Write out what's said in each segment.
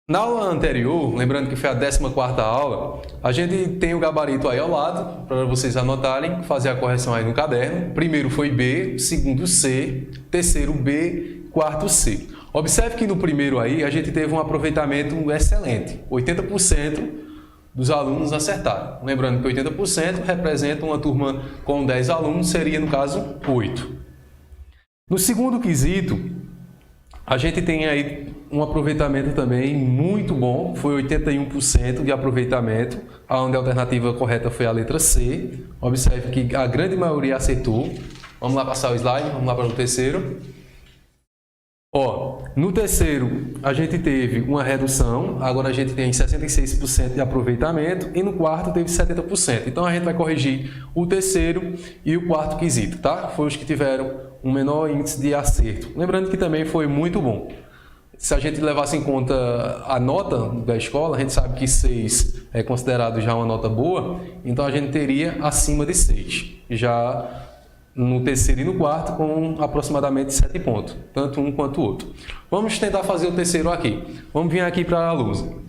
Na aula anterior, lembrando que foi a 14ª aula, a gente tem o gabarito aí ao lado, para vocês anotarem, fazer a correção aí no caderno. Primeiro foi B, segundo C, terceiro B, quarto C. Observe que no primeiro aí a gente teve um aproveitamento excelente, 80% dos alunos acertaram. Lembrando que 80% representa uma turma com 10 alunos, seria no caso 8. No segundo quesito, a gente tem aí um aproveitamento também muito bom, foi 81% de aproveitamento, onde a alternativa correta foi a letra C. Observe que a grande maioria acertou. Vamos lá passar o slide, vamos lá para o terceiro. No terceiro a gente teve uma redução, agora a gente tem 66% de aproveitamento e no quarto teve 70%. Então a gente vai corrigir o terceiro e o quarto quesito, tá? Foi os que tiveram um menor índice de acerto. Lembrando que também foi muito bom. Se a gente levasse em conta a nota da escola, a gente sabe que 6 é considerado já uma nota boa, então a gente teria acima de 6, já no terceiro e no quarto com aproximadamente 7 pontos, tanto um quanto o outro. Vamos tentar fazer o terceiro aqui. Vamos vir aqui para a lousa.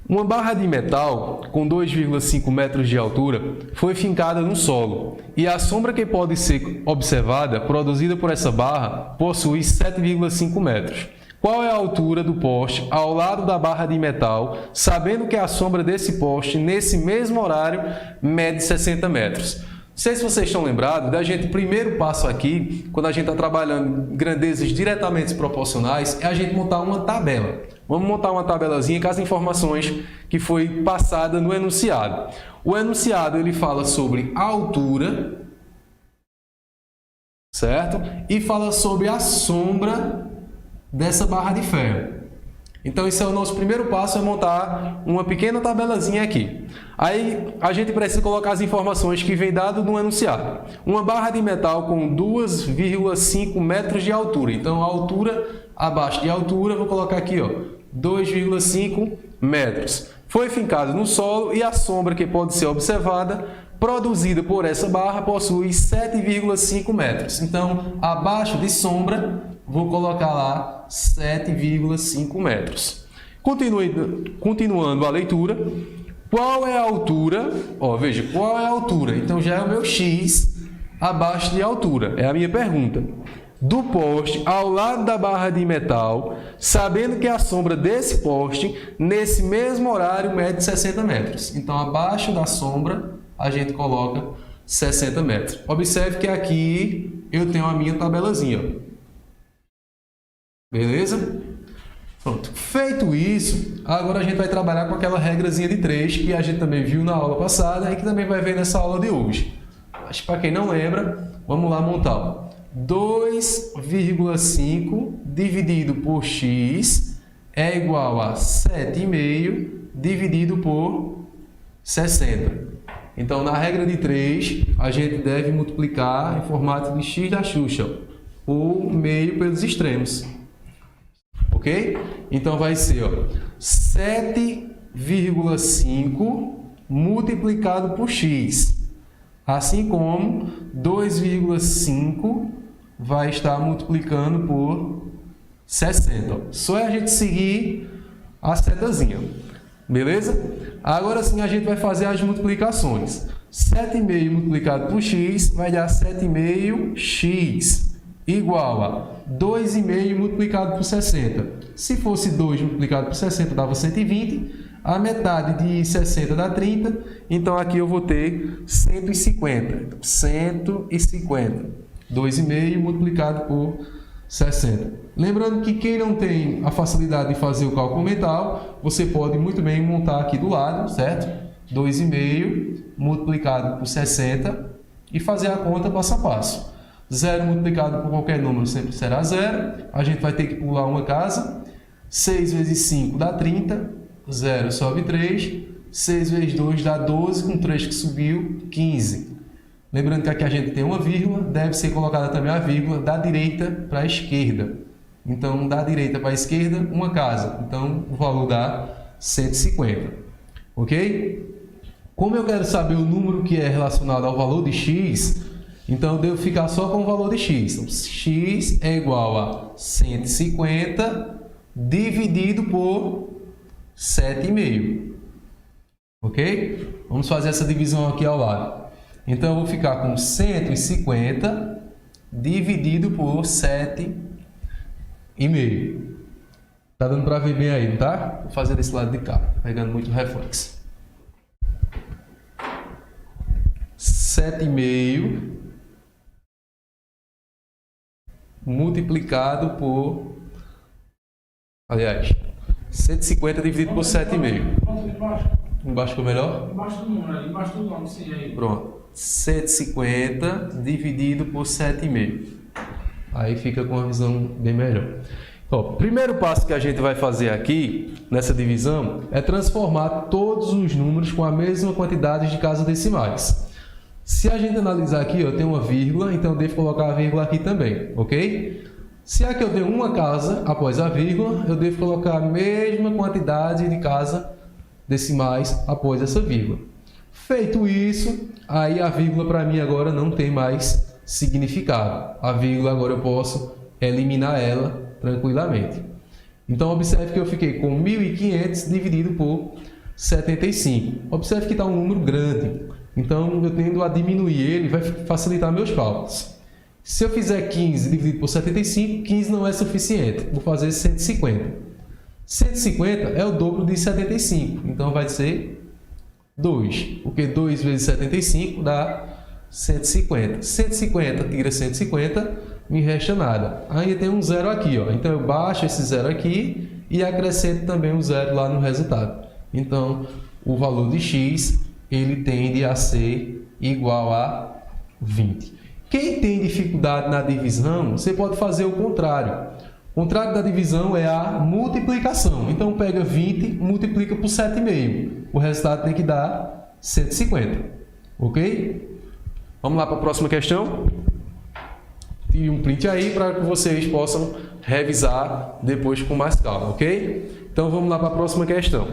Uma barra de metal com 2,5 metros de altura foi fincada no solo e a sombra que pode ser observada, produzida por essa barra, possui 7,5 metros. Qual é a altura do poste ao lado da barra de metal, sabendo que a sombra desse poste, nesse mesmo horário, mede 60 metros? Não sei se vocês estão lembrados da gente, primeiro passo aqui, quando a gente está trabalhando grandezas diretamente proporcionais, é a gente montar uma tabela. Vamos montar uma tabelazinha com as informações que foi passada no enunciado. O enunciado ele fala sobre a altura, certo? E fala sobre a sombra dessa barra de ferro. Então, esse é o nosso primeiro passo, é montar uma pequena tabelazinha aqui. Aí, a gente precisa colocar as informações que vem dado no enunciado. Uma barra de metal com 2,5 metros de altura. Então, a altura, abaixo de altura, vou colocar aqui, 2,5 metros. Foi fincado no solo e a sombra que pode ser observada, produzida por essa barra, possui 7,5 metros. Então, abaixo de sombra, vou colocar lá 7,5 metros. Continuando a leitura, qual é a altura? Veja, qual é a altura? Então já é o meu X abaixo de altura, é a minha pergunta. Do poste ao lado da barra de metal, sabendo que a sombra desse poste, nesse mesmo horário, mede 60 metros. Então, abaixo da sombra, a gente coloca 60 metros. Observe que aqui eu tenho a minha tabelazinha. Beleza? Pronto. Feito isso, agora a gente vai trabalhar com aquela regrazinha de 3 que a gente também viu na aula passada e que também vai ver nessa aula de hoje. Mas para quem não lembra, vamos lá montar. 2,5 dividido por x é igual a 7,5 dividido por 60. Então, na regra de 3, a gente deve multiplicar em formato de x da Xuxa, o meio pelos extremos. Ok? Então, vai ser 7,5 multiplicado por x, assim como 2,5 vai estar multiplicando por 60. Só é a gente seguir a setazinha. Beleza? Agora sim a gente vai fazer as multiplicações. 7,5 multiplicado por x vai dar 7,5x igual a 2,5 multiplicado por 60. Se fosse 2 multiplicado por 60 dava 120. A metade de 60 dá 30. Então aqui eu vou ter 150. 150. 2,5 multiplicado por 60. Lembrando que quem não tem a facilidade de fazer o cálculo mental, você pode muito bem montar aqui do lado, certo? 2,5 multiplicado por 60 e fazer a conta passo a passo. 0 multiplicado por qualquer número sempre será 0. A gente vai ter que pular uma casa. 6 vezes 5 dá 30. 0 sobe 3. 6 vezes 2 dá 12, com 3 que subiu, 15. Lembrando que aqui a gente tem uma vírgula, deve ser colocada também a vírgula da direita para a esquerda. Então, da direita para a esquerda, uma casa. Então, o valor dá 150. Ok? Como eu quero saber o número que é relacionado ao valor de x, então eu devo ficar só com o valor de x. Então, x é igual a 150 dividido por 7,5. Ok? Vamos fazer essa divisão aqui ao lado. Então, eu vou ficar com 150 dividido por 7,5. Tá dando para ver bem aí, não tá? Vou fazer desse lado de cá, pegando muito reflexo. 7,5 multiplicado por... Aliás, 150 dividido por 7,5. Embaixo ficou melhor? Embaixo do número, embaixo do nome, sim, aí. Pronto. 150 dividido por 7,5. Aí fica com uma visão bem melhor. O primeiro passo que a gente vai fazer aqui, nessa divisão, é transformar todos os números com a mesma quantidade de casas decimais. Se a gente analisar aqui, eu tenho uma vírgula, então eu devo colocar a vírgula aqui também, ok? Se aqui eu tenho uma casa após a vírgula, eu devo colocar a mesma quantidade de casas decimais após essa vírgula. Feito isso, aí a vírgula para mim agora não tem mais significado. A vírgula agora eu posso eliminar ela tranquilamente. Então, observe que eu fiquei com 1.500 dividido por 75. Observe que está um número grande. Então, eu tendo a diminuir ele, vai facilitar meus cálculos. Se eu fizer 15 dividido por 75, 15 não é suficiente. Vou fazer 150. 150 é o dobro de 75. Então, vai ser 2. Porque 2 vezes 75 dá 150. 150 tira 150, me resta nada. Aí tem um zero aqui, ó. Então eu baixo esse zero aqui e acrescento também um zero lá no resultado. Então o valor de x ele tende a ser igual a 20. Quem tem dificuldade na divisão, você pode fazer o contrário. O contrário da divisão é a multiplicação. Então pega 20 e multiplica por 7,5. O resultado tem que dar 150. Ok? Vamos lá para a próxima questão. Tire um print aí para que vocês possam revisar depois com mais calma, ok? Então vamos lá para a próxima questão.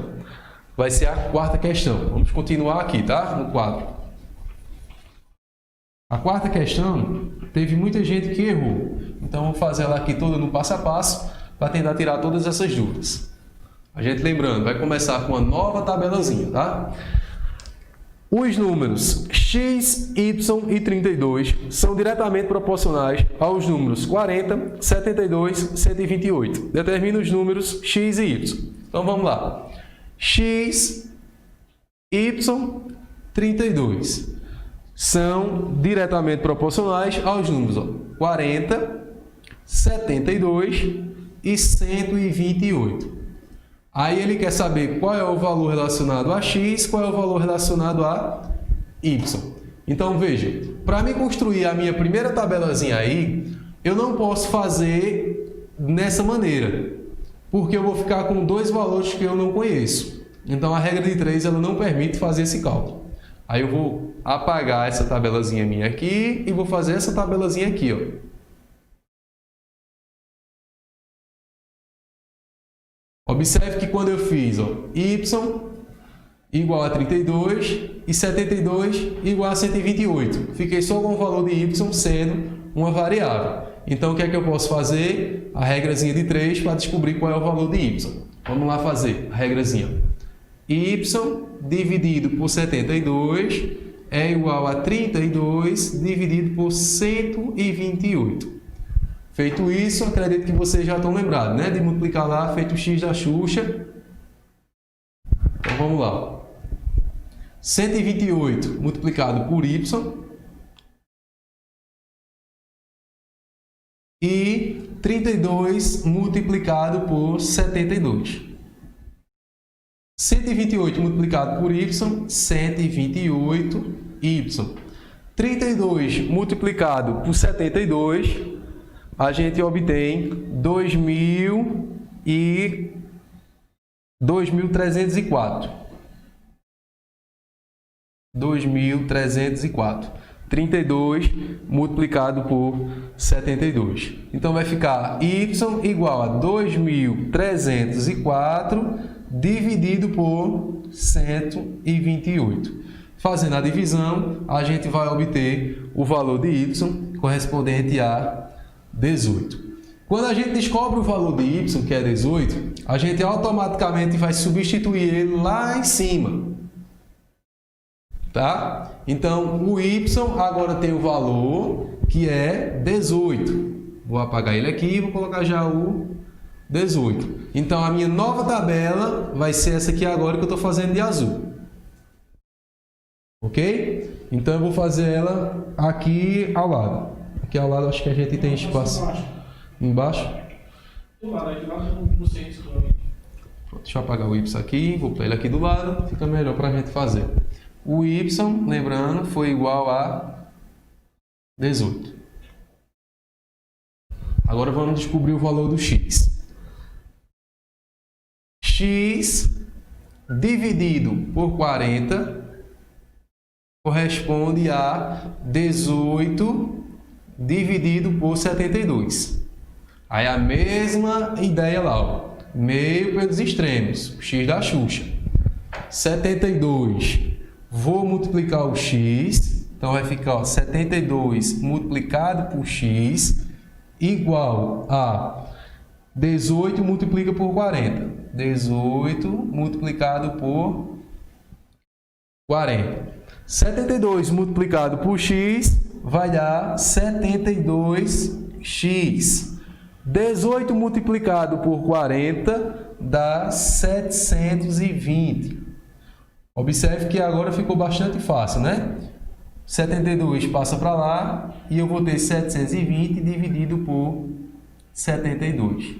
Vai ser a quarta questão. Vamos continuar aqui, tá? No quadro. A quarta questão, teve muita gente que errou. Então vou fazer ela aqui toda no passo a passo para tentar tirar todas essas dúvidas. A gente lembrando, vai começar com uma nova tabelazinha, tá? Os números x, y e 32 são diretamente proporcionais aos números 40, 72, 128. Determina os números x e y. Então vamos lá. X, y, 32 são diretamente proporcionais aos números 40, 72 e 128. Aí ele quer saber qual é o valor relacionado a x, qual é o valor relacionado a y. Então, veja, para me construir a minha primeira tabelazinha aí, eu não posso fazer nessa maneira, porque eu vou ficar com dois valores que eu não conheço. Então, a regra de 3 ela não permite fazer esse cálculo. Aí eu vou apagar essa tabelazinha minha aqui e vou fazer essa tabelazinha aqui, ó. Observe que quando eu fiz y igual a 32 e 72 igual a 128, fiquei só com o valor de y sendo uma variável. Então, o que é que eu posso fazer? A regrazinha de 3 para descobrir qual é o valor de y. Vamos lá fazer a regrazinha. Y dividido por 72 é igual a 32 dividido por 128. Feito isso, acredito que vocês já estão lembrados, né? De multiplicar lá, feito o x da Xuxa. Então, vamos lá. 128 multiplicado por y e 32 multiplicado por 72. 128 multiplicado por y, 128y. 32 multiplicado por 72... a gente obtém 2.304. 2.304. 32 multiplicado por 72. Então, vai ficar y igual a 2.304 dividido por 128. Fazendo a divisão, a gente vai obter o valor de y correspondente a 18. Quando a gente descobre o valor de y, que é 18, a gente automaticamente vai substituir ele lá em cima. Tá? Então, o y agora tem o valor que é 18. Vou apagar ele aqui e vou colocar já o 18. Então, a minha nova tabela vai ser essa aqui agora que eu estou fazendo de azul. Ok? Então, eu vou fazer ela aqui ao lado. Aqui ao lado, acho que a gente tem espaço. Embaixo? Do lado, aqui lá no centro. Deixa eu apagar o y aqui, vou botar ele aqui do lado, fica melhor para a gente fazer. O y, lembrando, foi igual a 18. Agora vamos descobrir o valor do x. X dividido por 40 corresponde a 18 dividido por 72. Aí a mesma ideia lá, ó. Meio pelos extremos, o x da Xuxa. 72, vou multiplicar o x, então vai ficar, ó, 72 multiplicado por x igual a 18 multiplica por 40. 18 multiplicado por 40. 72 multiplicado por x vai dar 72x. 18 multiplicado por 40 dá 720. Observe que agora ficou bastante fácil, né? 72 passa para lá e eu vou ter 720 dividido por 72.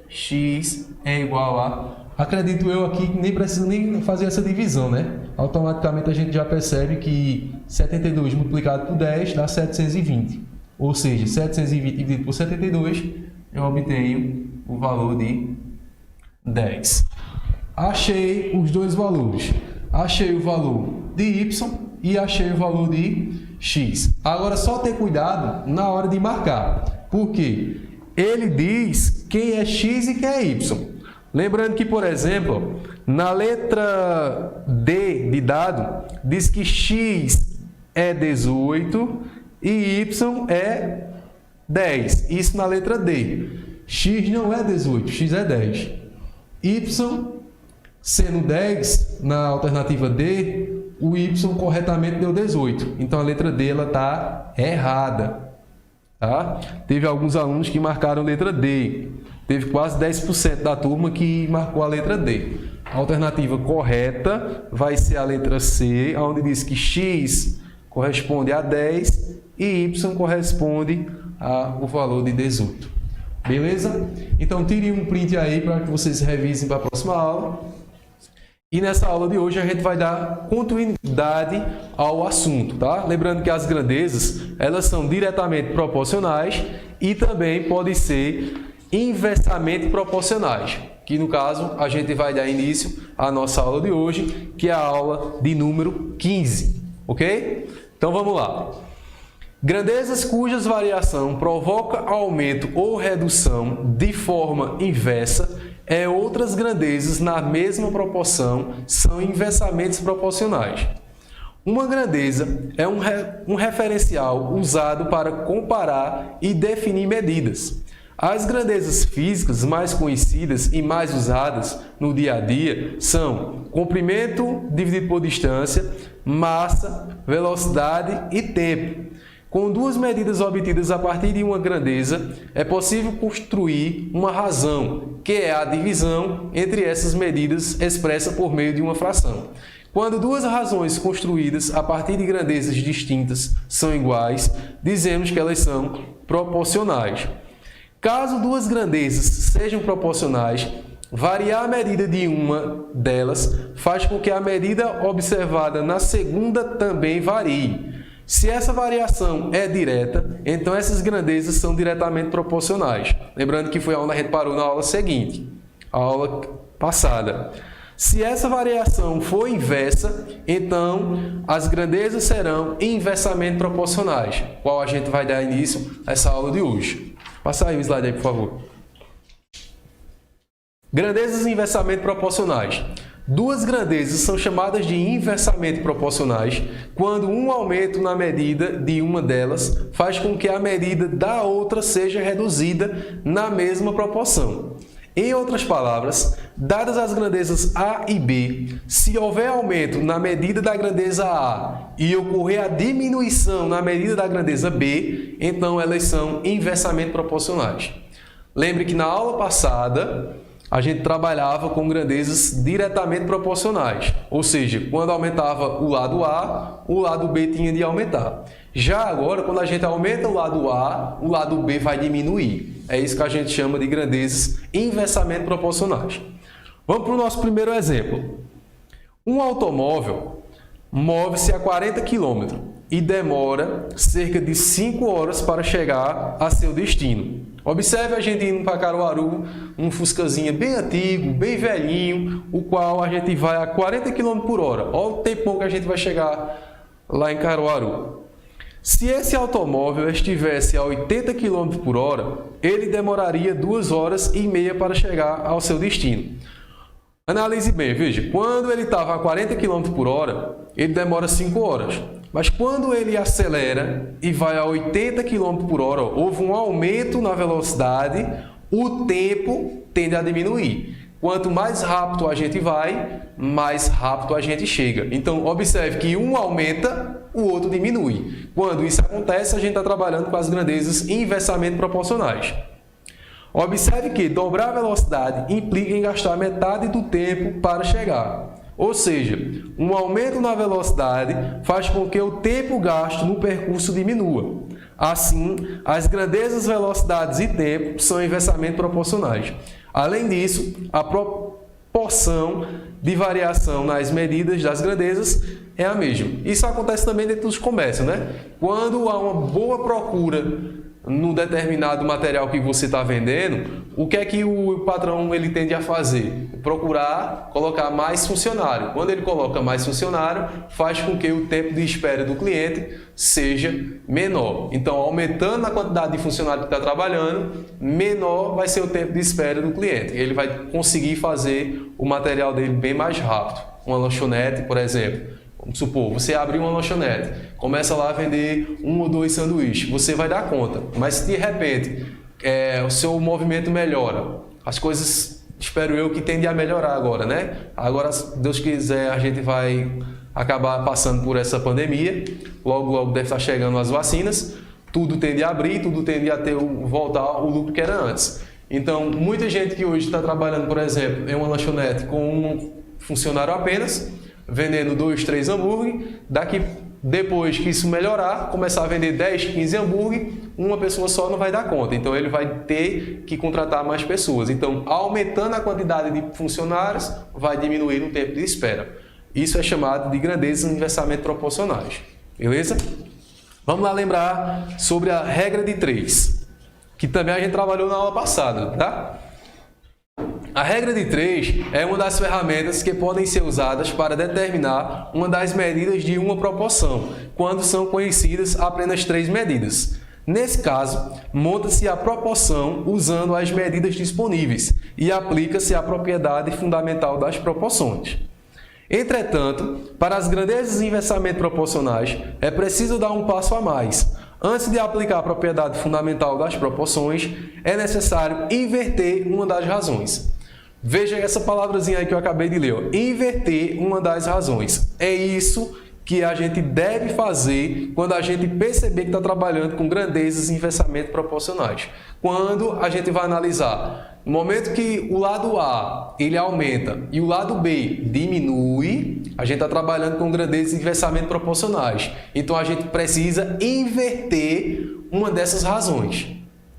X é igual a... Acredito eu aqui que nem preciso nem fazer essa divisão, né? Automaticamente a gente já percebe que 72 multiplicado por 10 dá 720. Ou seja, 720 dividido por 72... eu obtenho o valor de 10. Achei os dois valores. Achei o valor de y e achei o valor de x. Agora, só ter cuidado na hora de marcar. Por quê? Ele diz quem é x e quem é y. Lembrando que, por exemplo, na letra D de dado, diz que x é 18 e y é 10, isso na letra D. X não é 18, x é 10. Y, sendo 10, na alternativa D, o y corretamente deu 18. Então, a letra D está errada. Tá? Teve alguns alunos que marcaram a letra D. Teve quase 10% da turma que marcou a letra D. A alternativa correta vai ser a letra C, onde diz que x corresponde a 10 e y corresponde o valor de 18. Beleza? Então, tire um print aí para que vocês revisem para a próxima aula. E nessa aula de hoje a gente vai dar continuidade ao assunto, tá? Lembrando que as grandezas, elas são diretamente proporcionais e também podem ser inversamente proporcionais, que no caso a gente vai dar início à nossa aula de hoje, que é a aula de número 15, ok? Então vamos lá. Grandezas cujas variação provoca aumento ou redução de forma inversa e outras grandezas na mesma proporção são inversamente proporcionais. Uma grandeza é um referencial usado para comparar e definir medidas. As grandezas físicas mais conhecidas e mais usadas no dia a dia são comprimento dividido por distância, massa, velocidade e tempo. Com duas medidas obtidas a partir de uma grandeza, é possível construir uma razão, que é a divisão entre essas medidas expressa por meio de uma fração. Quando duas razões construídas a partir de grandezas distintas são iguais, dizemos que elas são proporcionais. Caso duas grandezas sejam proporcionais, variar a medida de uma delas faz com que a medida observada na segunda também varie. Se essa variação é direta, então essas grandezas são diretamente proporcionais. Lembrando que foi onde a gente parou na aula seguinte, a aula passada. Se essa variação for inversa, então as grandezas serão inversamente proporcionais, qual a gente vai dar início a essa aula de hoje. Passa aí o slide aí, por favor. Grandezas inversamente proporcionais. Duas grandezas são chamadas de inversamente proporcionais quando um aumento na medida de uma delas faz com que a medida da outra seja reduzida na mesma proporção. Em outras palavras, dadas as grandezas A e B, se houver aumento na medida da grandeza A e ocorrer a diminuição na medida da grandeza B, então elas são inversamente proporcionais. Lembre que na aula passada a gente trabalhava com grandezas diretamente proporcionais, ou seja, quando aumentava o lado A, o lado B tinha de aumentar. Já agora, quando a gente aumenta o lado B vai diminuir. É isso que a gente chama de grandezas inversamente proporcionais. Vamos para o nosso primeiro exemplo. Um automóvel move-se a 40 km e demora cerca de 5 horas para chegar a seu destino. Observe a gente indo para Caruaru, um Fuscazinha bem antigo, bem velhinho, o qual a gente vai a 40 km por hora. Olha o tempo que a gente vai chegar lá em Caruaru. Se esse automóvel estivesse a 80 km por hora, ele demoraria 2 horas e meia para chegar ao seu destino. Analise bem, veja, quando ele estava a 40 km por hora, ele demora 5 horas. Mas quando ele acelera e vai a 80 km por hora, houve um aumento na velocidade, o tempo tende a diminuir. Quanto mais rápido a gente vai, mais rápido a gente chega. Então, observe que um aumenta, o outro diminui. Quando isso acontece, a gente está trabalhando com as grandezas inversamente proporcionais. Observe que dobrar a velocidade implica em gastar metade do tempo para chegar. Ou seja, um aumento na velocidade faz com que o tempo gasto no percurso diminua. Assim, as grandezas, velocidades e tempo são inversamente proporcionais. Além disso, a proporção de variação nas medidas das grandezas é a mesma. Isso acontece também dentro dos comércios, né? Quando há uma boa procura no determinado material que você está vendendo, o que é que o patrão ele tende a fazer? Procurar colocar mais funcionário. Quando ele coloca mais funcionário, faz com que o tempo de espera do cliente seja menor. Então, aumentando a quantidade de funcionário que está trabalhando, menor vai ser o tempo de espera do cliente. Ele vai conseguir fazer o material dele bem mais rápido. Uma lanchonete, por exemplo. Vamos supor, você abriu uma lanchonete, começa lá a vender 1 ou 2 sanduíches, você vai dar conta. Mas se de repente o seu movimento melhora, as coisas, espero eu, que tendem a melhorar agora, né? Agora, se Deus quiser, a gente vai acabar passando por essa pandemia, logo deve estar chegando as vacinas, tudo tende a abrir, tudo tende a voltar ao lucro que era antes. Então, muita gente que hoje está trabalhando, por exemplo, em uma lanchonete com um funcionário apenas, vendendo 2, 3 hambúrguer, depois que isso melhorar, começar a vender 10, 15 hambúrguer, uma pessoa só não vai dar conta. Então, ele vai ter que contratar mais pessoas. Então, aumentando a quantidade de funcionários, vai diminuir o tempo de espera. Isso é chamado de grandezas inversamente proporcionais. Beleza? Vamos lá lembrar sobre a regra de 3, que também a gente trabalhou na aula passada, tá? A regra de 3 é uma das ferramentas que podem ser usadas para determinar uma das medidas de uma proporção, quando são conhecidas apenas 3 medidas. Nesse caso, monta-se a proporção usando as medidas disponíveis e aplica-se a propriedade fundamental das proporções. Entretanto, para as grandezas inversamente proporcionais, é preciso dar um passo a mais. Antes de aplicar a propriedade fundamental das proporções, é necessário inverter uma das razões. Veja essa palavrazinha aí que eu acabei de ler, ó. Inverter uma das razões. É isso que a gente deve fazer quando a gente perceber que está trabalhando com grandezas inversamente proporcionais. Quando a gente vai analisar, no momento que o lado A ele aumenta e o lado B diminui, a gente está trabalhando com grandezas inversamente proporcionais. Então, a gente precisa inverter uma dessas razões.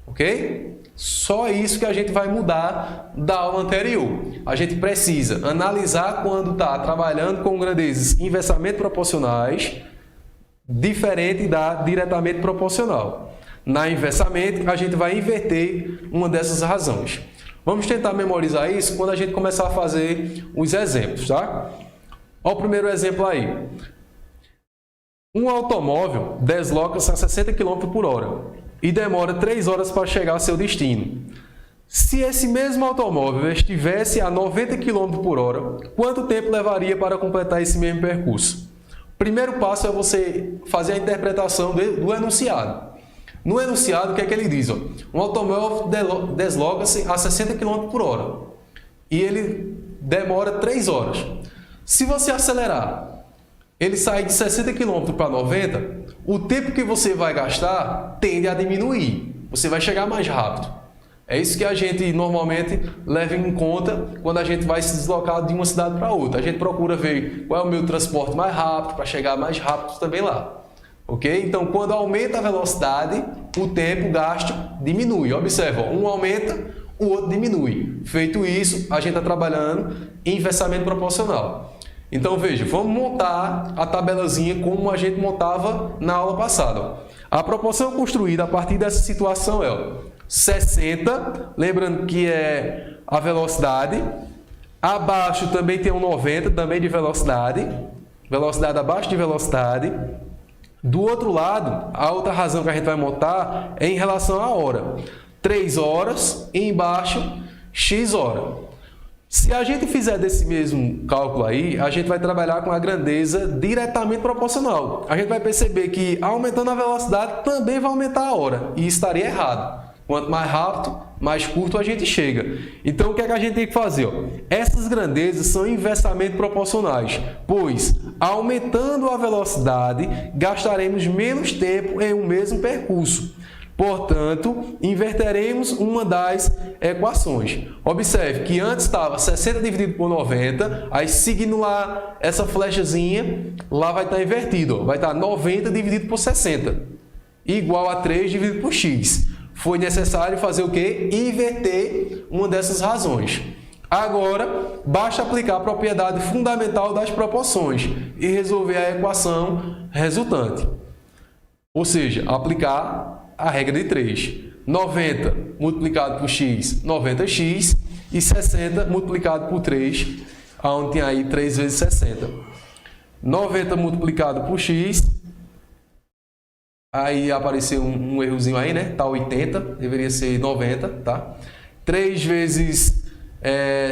Ok? Só isso que a gente vai mudar da aula anterior. A gente precisa analisar quando está trabalhando com grandezas inversamente proporcionais, diferente da diretamente proporcional. Na inversamente, a gente vai inverter uma dessas razões. Vamos tentar memorizar isso quando a gente começar a fazer os exemplos, tá? Olha o primeiro exemplo aí. Um automóvel desloca-se a 60 km por hora e demora 3 horas para chegar ao seu destino. Se esse mesmo automóvel estivesse a 90 km por hora, quanto tempo levaria para completar esse mesmo percurso? O primeiro passo é você fazer a interpretação do enunciado. No enunciado, o que é que ele diz? Um automóvel desloca-se a 60 km por hora e ele demora 3 horas. Se você acelerar, ele sai de 60 km para 90, o tempo que você vai gastar tende a diminuir. Você vai chegar mais rápido. É isso que a gente normalmente leva em conta quando a gente vai se deslocar de uma cidade para outra. A gente procura ver qual é o meio de transporte mais rápido para chegar mais rápido também lá. Ok? Então, quando aumenta a velocidade, o tempo gasto diminui. Observa, um aumenta, o outro diminui. Feito isso, a gente está trabalhando em inversamente proporcional. Então, veja, vamos montar a tabelazinha como a gente montava na aula passada. A proporção construída a partir dessa situação é 60, lembrando que é a velocidade. Abaixo também tem um 90, também de velocidade. Velocidade abaixo de velocidade. Do outro lado, a outra razão que a gente vai montar é em relação à hora. 3 horas e embaixo x hora. Se a gente fizer desse mesmo cálculo aí, a gente vai trabalhar com a grandeza diretamente proporcional. A gente vai perceber que aumentando a velocidade também vai aumentar a hora. E estaria errado. Quanto mais rápido, mais curto a gente chega. Então, o que é que a gente tem que fazer? Essas grandezas são inversamente proporcionais, pois, aumentando a velocidade, gastaremos menos tempo em um mesmo percurso. Portanto, inverteremos uma das equações. Observe que antes estava 60 dividido por 90, aí seguindo lá essa flechazinha, lá vai estar invertido. Vai estar 90 dividido por 60, igual a 3 dividido por x. Foi necessário fazer o quê? Inverter uma dessas razões. Agora, basta aplicar a propriedade fundamental das proporções e resolver a equação resultante. Ou seja, aplicar a regra de 3. 90 multiplicado por x, 90x, e 60 multiplicado por 3, onde tem aí 3 vezes 60. 90 multiplicado por x, aí apareceu um errozinho aí, né? Tá 80, deveria ser 90, tá? 3 vezes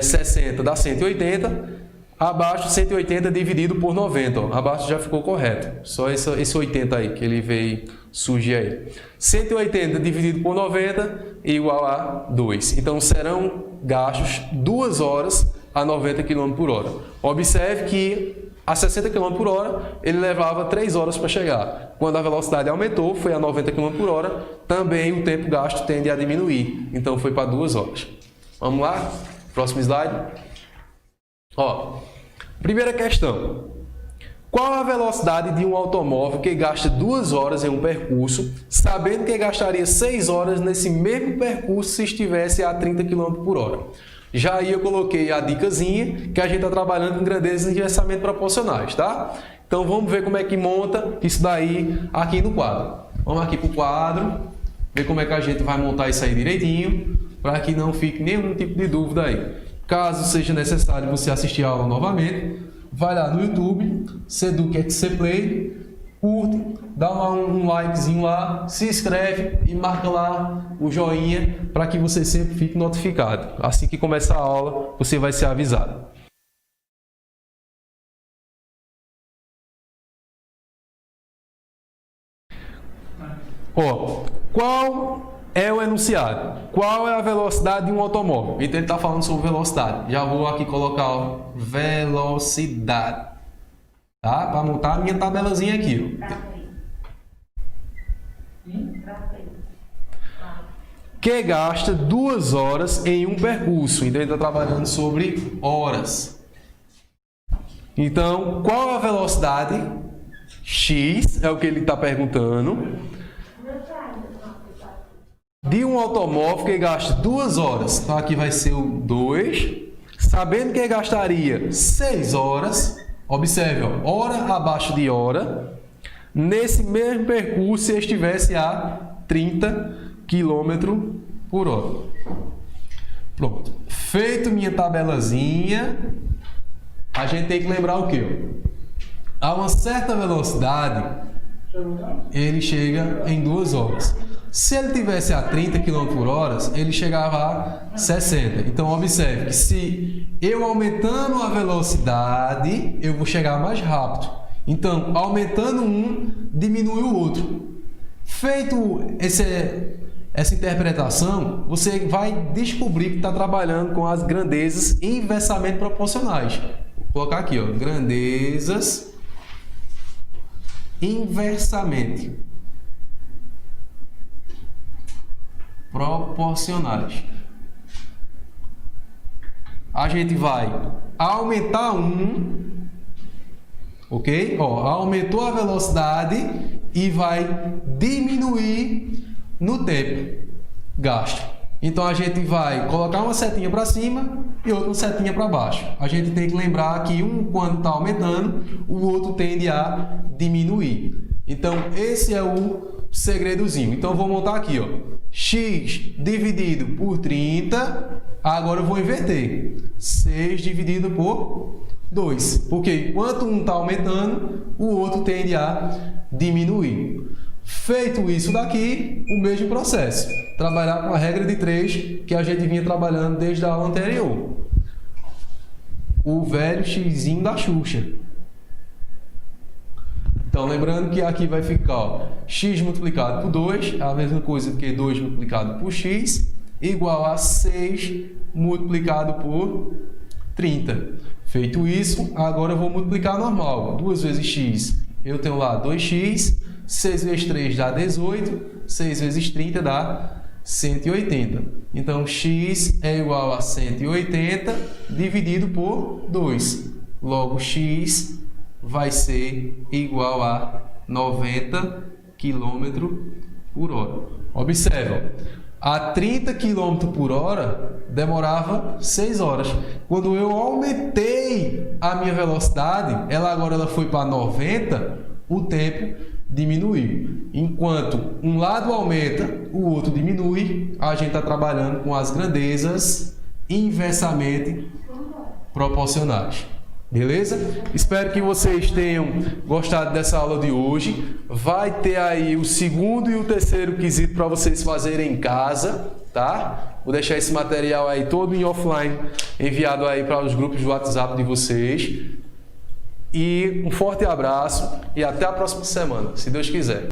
60 dá 180. Abaixo, 180 dividido por 90. Ó. Abaixo já ficou correto. Só esse 80 aí, que ele veio surgir aí. 180 dividido por 90 igual a 2. Então, serão gastos 2 horas a 90 km por hora. Observe que a 60 km por hora, ele levava 3 horas para chegar. Quando a velocidade aumentou, foi a 90 km por hora, também o tempo gasto tende a diminuir. Então, foi para 2 horas. Vamos lá? Próximo slide. Ó, primeira questão. Qual a velocidade de um automóvel que gasta 2 horas em um percurso, sabendo que gastaria 6 horas nesse mesmo percurso se estivesse a 30 km por hora? Já aí eu coloquei a dicasinha que a gente está trabalhando com grandezas inversamente proporcionais, tá? Então vamos ver como é que monta isso daí aqui no quadro. Vamos aqui para o quadro, ver como é que a gente vai montar isso aí direitinho, para que não fique nenhum tipo de dúvida aí. Caso seja necessário você assistir a aula novamente, vai lá no YouTube, Seduc Play, curte, dá lá um likezinho lá, se inscreve e marca lá o joinha para que você sempre fique notificado. Assim que começar a aula, você vai ser avisado. Ó, qual é o enunciado? Qual é a velocidade de um automóvel? Então ele está falando sobre velocidade. Já vou aqui colocar ó, velocidade, tá? Para montar a minha tabelazinha aqui. Ó. Que gasta 2 horas em um percurso. Então ele está trabalhando sobre horas. Então, qual a velocidade? X é o que ele está perguntando. De um automóvel que gasta 2 horas. Então aqui vai ser o 2. Sabendo que gastaria 6 horas. Observe, ó, hora abaixo de hora. Nesse mesmo percurso, se estivesse a 30 km por hora. Pronto. Feito minha tabelazinha, a gente tem que lembrar o quê? A uma certa velocidade, ele chega em 2 horas. Se ele tivesse a 30 km por hora, ele chegava a 60. Então, observe que se eu aumentando a velocidade, eu vou chegar mais rápido. Então, aumentando um, diminui o outro. Feito essa interpretação, você vai descobrir que está trabalhando com as grandezas inversamente proporcionais. Vou colocar aqui, ó, grandezas inversamente proporcionais. A gente vai aumentar um, ok? Ó, aumentou a velocidade e vai diminuir no tempo gasto. Então a gente vai colocar uma setinha para cima e outra setinha para baixo. A gente tem que lembrar que um, quando está aumentando, o outro tende a diminuir. Então esse é o segredozinho. Então eu vou montar aqui, ó, x dividido por 30. Agora eu vou inverter. 6 dividido por 2. Porque enquanto um está aumentando, o outro tende a diminuir. Feito isso daqui, o mesmo processo. Trabalhar com a regra de 3 que a gente vinha trabalhando desde a aula anterior. O velho xzinho da Xuxa. Então, lembrando que aqui vai ficar, ó, x multiplicado por 2, a mesma coisa que 2 multiplicado por x, igual a 6 multiplicado por 30. Feito isso, agora eu vou multiplicar normal. 2 vezes x, eu tenho lá 2x, 6 vezes 3 dá 18, 6 vezes 30 dá 180. Então, x é igual a 180 dividido por 2. Logo, x vai ser igual a 90 km por hora. Observe, a 30 km por hora demorava 6 horas. Quando eu aumentei a minha velocidade, ela foi para 90, o tempo diminuiu. Enquanto um lado aumenta, o outro diminui, a gente está trabalhando com as grandezas inversamente proporcionais. Beleza? Espero que vocês tenham gostado dessa aula de hoje. Vai ter aí o segundo e o terceiro quesito para vocês fazerem em casa, tá? Vou deixar esse material aí todo em offline, enviado aí para os grupos do WhatsApp de vocês. E um forte abraço e até a próxima semana, se Deus quiser.